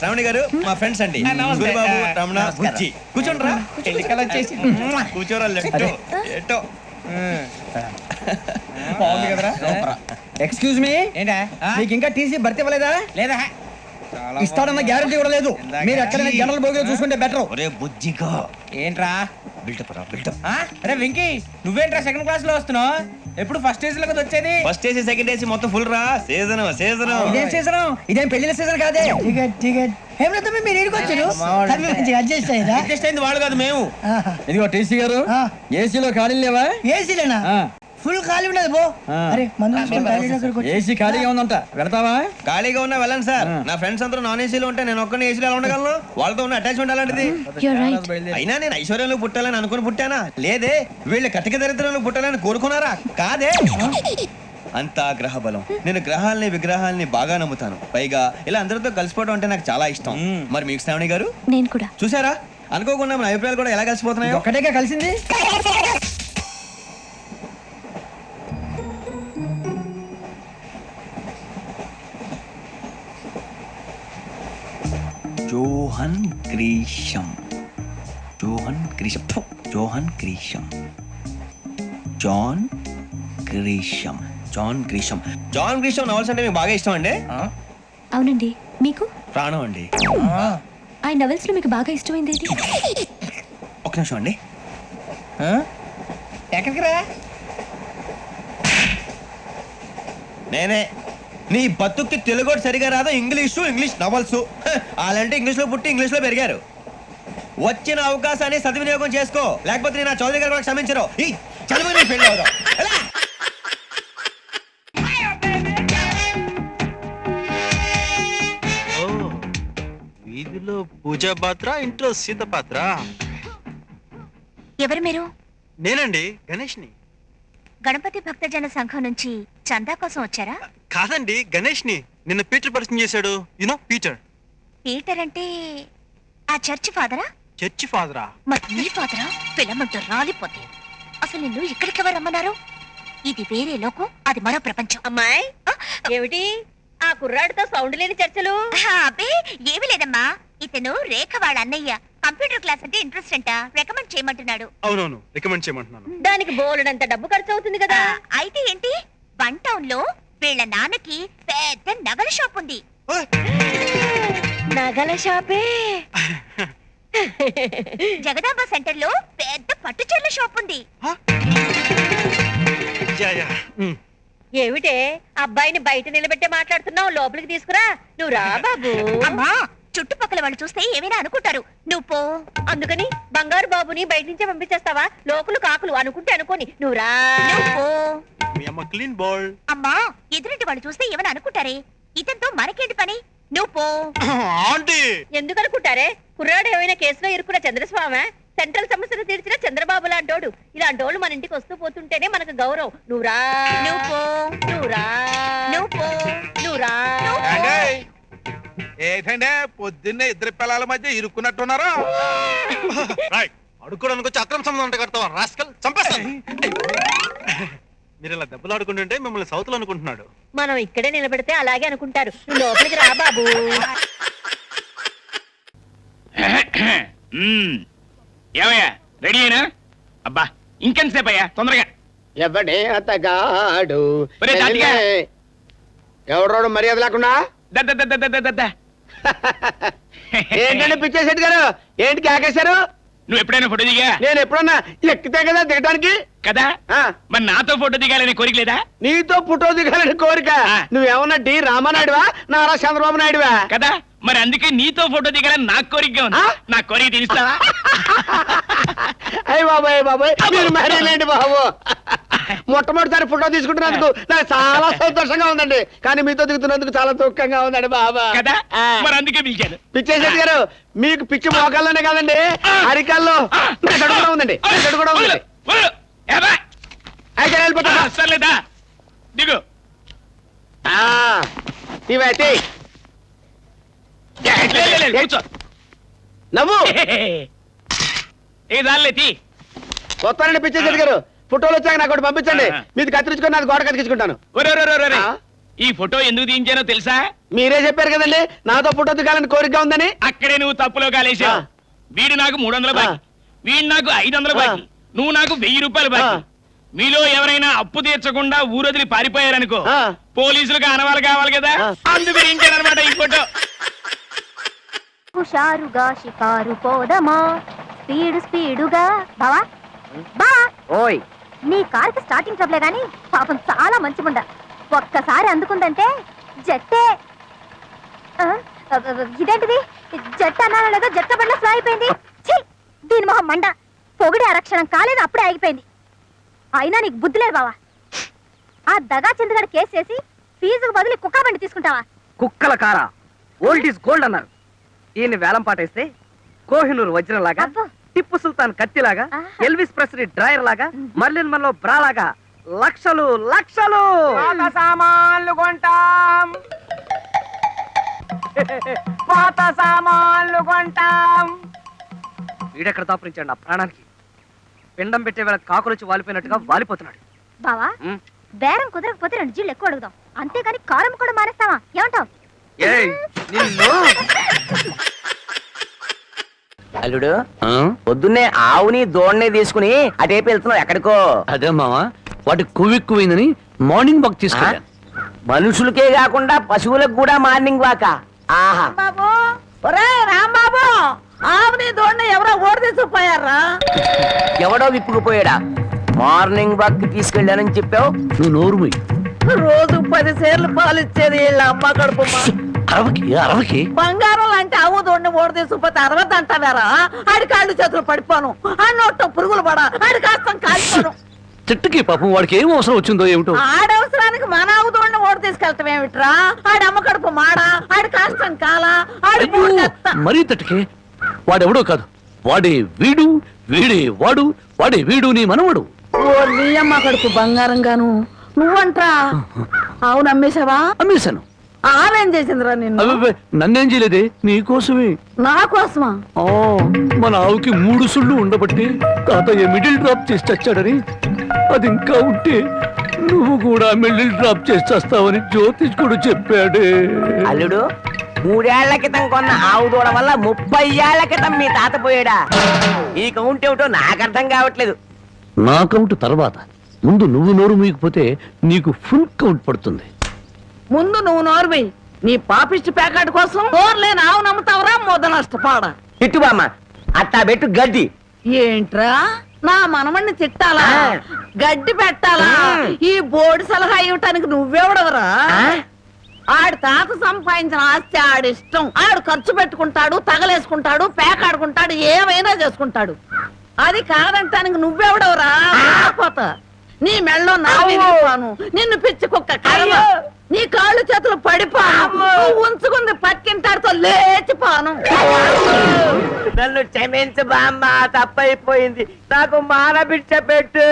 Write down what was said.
శ్రావణి గారు మా ఫ్రెండ్స్ అండి. గురుబాబు, రమణ, బుజ్జి. కూర్చోండి రా. కూర్చోరా. ఎట్టో బాగుంది కదరా. ఎక్స్క్యూజ్ మీ, ఏంటా మీకు ఇంకా టీసీ భర్తీ ఇవ్వలేదా? లేదా, ఇస్తాడన్న గ్యారంటీ కూడా లేదు. మీరు ఎక్కడైనా జనరల్ బోగిలో చూసుకుంటే బెటర్. ఒరే బుజ్జిగా ఏంట్రా బిల్డప్ రా, బిల్డప్. అరే వెంకీ, నువ్వేంట్రా సెకండ్ క్లాస్ లో వస్తున్నావు? ఎప్పుడు ఫస్ట్ ఏసీ లో కదా వచ్చేది? ఫస్ట్ ఏసీ సెకండ్ ఏసీ మొత్తం ఫుల్ రా. Season season. ఇదేం సీజన్? ఇదేం పెళ్లిన సీజన్ కాదే. టికెట్ టికెట్ ఏమిటో మీరు ఇడికొచ్చారు. అడ్జస్ట్ అయ్యారా? అడ్జస్ట్ అయింది వాళ్ళు కాదు, మేము. ఇదిగో టీసీ గారు, ఏసీలో ఖాళీ లేవా? ఏసీలేనా? ఫుల్ ఖాళీ ఉండదు బో. అరే ఏసీ ఖాళీగా ఉందంట, వెళ్తావా? ఖాళీగా ఉన్నా వెళ్ళండి సార్. నా ఫ్రెండ్స్ అందరూ నాన్ ఏసీలో ఉంటే నేను ఒక్కనే ఏసీలో ఎలా ఉండగలను? వాళ్ళతో ఉన్న అటాచ్మెంట్ అలాంటిది. అయినా నేను ఐశ్వర్యంలో పుట్టాలని అనుకుని పుట్టానా? లేదే. వీళ్ళ కటిక దరిద్రంలో పుట్టాలని కోరుకున్నారా? కాదే. అంతా గ్రహ బలం. నేను గ్రహాలని విగ్రహాలని బాగా నమ్ముతాను. పైగా ఇలా అందరితో కలిసిపోవడం అంటే నాకు చాలా ఇష్టం. మరి మీకు శ్రావణి గారు? నేను కూడా. చూసారా, అనుకోకుండా మన అభిప్రాయాలు కూడా ఎలా కలిసిపోతున్నాయి. ఒక్కటేగా కలిసింది. Johan Grisham, Johan Grisham, Johan Grisham, John Grisham, John Grisham. John Grisham novels అంటే మీకు బాగా ఇష్టం అండి? అవునండి. మీకు? ప్రాణం అండి. ఆ నవల్స్ లో మీకు బాగా ఇష్టమైంది ఏది? ఒక నిమిషం అండి. ఎక్కడికి రా? నేనే. నీ బతుక్కి తెలుగు సరిగా రాదు, ఇంగ్లీష్ నవల్స్. అలాంటి ఇంగ్లీష్లో పుట్టి ఇంగ్లీష్లో పెరిగారు. వచ్చిన అవకాశాన్ని సద్వినియోగం చేసుకో, లేకపోతే నేను చౌదరి గారు కూడా క్షమించరు. ఈ చదువు పెళ్ళి అవుదాం. వీధిలో పూజా పాత్ర, ఇంట్లో సీత పాత్ర. ఎవరు మీరు? నేనండి, గణేష్ని. గణపతి భక్తజన సంఘం నుంచి చందా కోసం వచ్చారా? కాదండి, గణేష్ని. నిన్న పీటర్ పరిచయం చేశాడు. You know Peter. పీటర్ అంటే ఆ చర్చి ఫాదరా? చర్చి ఫాదరా? మరి నీ ఫాదరా? పిల్లమంటూ రాలిపోతే అసలు నిన్ను ఇక్కడికి ఎవరు రమ్మన్నారు? ఇది వేరే లోకం, అది మరో ప్రపంచం. అమ్మాయి, ఏమిటి ఆ కుర్రాడితో సౌండ్ లేని చర్చలు? అబ్బే ఏమీ లేదమ్మా. ఇతను రేఖ వాళ్ళ అన్నయ్య. కంప్యూటర్ క్లాస్ అంటే ఇంట్రెస్ట్ అంట, రికమెండ్ చేయమంటున్నాడు. అవునవును, రికమెండ్ చేయమంటున్నాను. దానికి బోలెడంత డబ్బు ఖర్చు అవుతుంది కదా. అయితే ఏంటి, వన్ టౌన్ లో వీళ్ళ నాన్నకి పెద్ద నగల షాప్ ఉంది. నగల షాపే? జగదాంబ సెంటర్ లో పెద్ద పట్టుచీరల షాప్ ఉంది. ఏమిటే అబ్బాయిని బయట నిలబెట్టే మాట్లాడుతున్నావు? లోపలికి తీసుకురా. నువ్వు రా బాబు. అమ్మా, చుట్టుపక్కల వాళ్ళు చూస్తే ఏమైనా అనుకుంటారు. నువ్వు పో. అందుకని బంగారు బాబుని బయట నుంచే పంపించేస్తావా? లోకులు కాకులు అనుకుంటే అనుకోని. నువ్వు రా. Clean ball. అమ్మా, ఎదురింటి వాళ్ళు చూస్తే ఏమైనా అనుకుంటారే. ఇతనితో మనకేంటి పని? నువ్వు పో. ఎందుకు అనుకుంటారే? కుర్రాడు ఏమైనా కేసులో ఇరుక్కున్న చంద్రస్వామి, సెంట్రల్ సమస్యలు తీర్చిన చంద్రబాబు లాంటోడు. ఇలాంటోళ్ళు మన ఇంటికి వస్తూ పోతుంటేనే మనకు గౌరవం. నువ్వు రా. నువ్వు పో. నువ్వు రా. నువ్వు పో. నువ్వు రా. ఏంటంటే పొద్దున్నే ఇద్దరు పిల్లల మధ్య ఇరుక్కున్నట్టున్నారా? అడుక్కోడానికి వచ్చి అక్రమ సంబంధం అంటే కడతావా? రాస్కల్, చంపేస్తాను. మీరు ఇలా దెబ్బలు ఆడుకుంటుంటే మిమ్మల్ని సౌతులు అనుకుంటున్నాడు. మనం ఇక్కడే నిలబెడితే అలాగే అనుకుంటారు. నువ్వు లోపలికి రా బాబు. ఏమయ్యా, రెడీ అయినా? అబ్బా ఇంకెంతసేపు అయ్యా, తొందరగా. ఎవడే అతగాడు? ఒరే తాతిగా. ఎవడోడు మర్యాద లేకుండా? ఏంటంటే పిచ్చేసేటి గారు, ఏంటి కేకేశారు? నువ్వు ఎప్పుడైనా ఫోటో దిగా? నేను ఎప్పుడన్నా ఎక్కితే కదా దిగడానికి కదా. మరి నాతో ఫోటో దిగాలని కోరిక లేదా? నీతో ఫోటో దిగాలని కోరిక? నువ్వేమన్నా డి రామానాయుడువా, నారా చంద్రబాబు నాయుడువా? కదా, మరి అందుకే నీతో ఫోటో దిగాలని నాకు కోరికగా ఉంది. నా కోరిక తీరుస్తావా? అయ్య బాబాయ్ బాబాయ్, మీరు మరేలేండి బాబు. మొట్టమొదటిసారి ఫోటో తీసుకుంటున్నందుకు నాకు చాలా సంతోషంగా ఉందండి, కానీ మీతో దిగుతున్నందుకు చాలా దుఃఖంగా ఉందండి బాబా. కదా, మరి అందుకే పిలిచాను. పిచ్చేసేది గారు, మీకు పిచ్చి మోకాల్లోనే కాదండి, అరికాల్లో కూడా ఉందండి, కూడా ఉంది. అయితే వెళ్ళిపోతా. సర్లేదా, దిగు. ఇవైతే కూర్చో. నవ్వు ఏ దానిలే తీ. వస్తానండి పిచ్చేసేది గారు, ఫోటోలు వచ్చాక నాకు ఒకటి పంపించండి. మీది కత్తిరించుకొని నాకు గోడ కత్తిరించుకుంటాను. ఈ ఫోటో ఎందుకు తీయించానో తెలుసా? మీరే చెప్పారు కదండి నాతో ఫోటో దిగాలని కోరిక ఉందని. అక్కడే నువ్వు తప్పులో కాలేశావు. ఆ. వీడు నాకు 300 బాకీ, వీడు నాకు 500 బాకీ, నువ్వు నాకు 1000 రూపాయలు బాకీ. మీలో ఎవరైనా అప్పు తీర్చకుండా ఊరొదిలి పారిపోయారనుకో, ఆ. పోలీసులకు ఆనవాళ్ళు కావాలి కదా, ఆ. అందు గురించానమాట ఈ ఫోటో. హుషారుగా షికారు పోదమా, స్పీడుగా. బావా బా, ఓయ్ నీ కార్కి స్టార్టింగ్ ట్రబులే గాని పాపం చాలా మంచి ముండ. ఒక్కసారి అందుకుందంటే జట్టే. ఆ, ఇదేంటిది? జట్టు అన్నానో లేదో జట్ట బండ్ల స్లో అయిపోయింది. ఛీ, దీని మొహం మండ. పొగిడి అరక్షణం కాలేదు, అప్పుడే ఆగిపోయింది. అయినా నీకు బుద్ధి లేదు బావా. ఆ దగా చంద్రగాడు కేసు చేసి ఫీజుకు బదులు కుక్క బండి తీసుకుంటావా? కుక్కల కారా ఓల్డ్ ఈజ్ గోల్డ్ అన్నారు. ఈయన్ని వేలం పాటేస్తే కోహినూరు వజ్రం లాగా, అబ్బో. టిప్పు సుల్తాన్ కత్తిలాగా, ఆహా. ఎల్విస్ ప్రెస్లీ డ్రైయర్ లాగా, మర్లిన్ మన్లో బ్రా లాగా లక్షలు లక్షలు పాత సామాన్లు కొంటాం, పాత సామాన్లు కొంటాం. వీడెక్కడ దాపురించాడు నా ప్రాణానికి. పిండం పెట్టే వేళ కాకులొచ్చి వాలిపోయినట్టుగా వాలిపోతున్నాడు. బావా బేరం కుదరకపోతే 2 జీళ్ళు ఎక్కువ అడుగుదాం, అంతేగాని కారం కూడా మానేస్తావా? ఏమంటావు? ఏయ్ నిన్ను అల్లుడు పొద్దున్నే ఆవుని దోణ్ణి తీసుకుని అటేపు వెళ్తున్నావు ఎక్కడికో? అదే మావా, వాటి కొవ్వెక్కువైందని మార్నింగ్ వాక్ తీసుకెళ్ళాను. మనుషులకే కాకుండా పశువులకు కూడా మార్నింగ్ వాక. ఆహా, బాబు ఒరే రాంబాబు, ఆవుని దోడిని ఎవరో ఓడి తీసుకుపోయారా? ఎవడో విప్పుకుపోయాడా? మార్నింగ్ వాక్ తీసుకెళ్ళానని చెప్పావు. నువ్వు నోరుమి. రోజు 10 సేర్లు పాలు ఇచ్చేది వీళ్ళ అమ్మ కడుపు. అరవకి బంగారం లాంటి ఆవు దోడిని ఓడి తీసుకుపోతే 60 అంటావారా? ఆడి కాళ్ళు చేతులు పడిపోను, ఆ నోట్లో పురుగులు పడ, ఆడి కాస్తం కాల్పోను. చెట్టుకి పాపం వాడికి ఏం అవసరం వచ్చిందో ఏమిటో. ఆడవసరానికి మన ఆవు దోడిని ఓడి తీసుకెళ్తాం ఏమిట్రా? ఆడి అమ్మ కడుపు మాడా, ఆడి కాస్తం కాలా, ఆడి మరీ తట్టుకే. వాడెవడో కాదు, వాడే వీడు, వీడే వాడు, వాడే వీడు నీ మనవడు. నీ అమ్మ కడుపు బంగారం గాను. నువ్వంట్రా ఆవు నమ్మేశావా? అమ్మేశాను. ఆవేం చేసిందిరా నిన్ను? అబ్బే, నన్నేం చేయలేదే, నీకోసమే. నా కోసమా? ఆ, మన ఆవుకి 3 సుళ్ళు ఉండబట్టి తాతయ్య మిడిల్ డ్రాప్ చేసి చచ్చాడని, అది ఇంకా ఉంటే నువ్వు కూడా మిడిల్ డ్రాప్ చేసి చేస్తావని జ్యోతిష్కుడు చెప్పాడే. అల్లుడు 3 ఏళ్ల క్రితం కొన్న ఆవు దూడ వల్ల 30 ఏళ్ల క్రితం మీ తాత పోయాడా? ఈ కౌంట్ ఏమిటో నాకు అర్థం కావట్లేదు. నా కౌంట్ తర్వాత, ముందు నువ్వు నోరు మూయకపోతే నీకు ఫుల్ కౌంట్ పడుతుంది. ముందు నువ్వు నోరువి. నీ పాపిష్టి ప్యాకెట్ కోసం నోరులేని ఆవు నమ్ముతావరా? మొద నష్టపాడ. ఇటు బామ్మ, అట్టా పెట్టు గడ్డి. ఏంట్రా నా మనమణ్ణి తిట్టాలా? ఆ. గడ్డి పెట్టాలా? ఈ బోర్డు సలహా ఇవ్వటానికి నువ్వెవడవరా? ఆడి తాత సంపాదించిన ఆస్తి ఆడిష్టం. ఆడు ఖర్చు పెట్టుకుంటాడు, తగలేసుకుంటాడు, పేకాడుకుంటాడు, ఏమైనా చేసుకుంటాడు. అది కాదంటానికి నువ్వెవడవరా? పోతా నీ మెళ్ళో నా విరిగిపోను, నిన్ను పిచ్చి కుక్క కర్మ, నీ కాళ్ళు చేతులు పడిపోను, నువ్వు ఉంచుకుంది పక్కింటాడితో లేచిపోను. నన్ను క్షమించు బామ్మ, తప్పైపోయింది. నాకు మానబిడ్డ పెట్టు.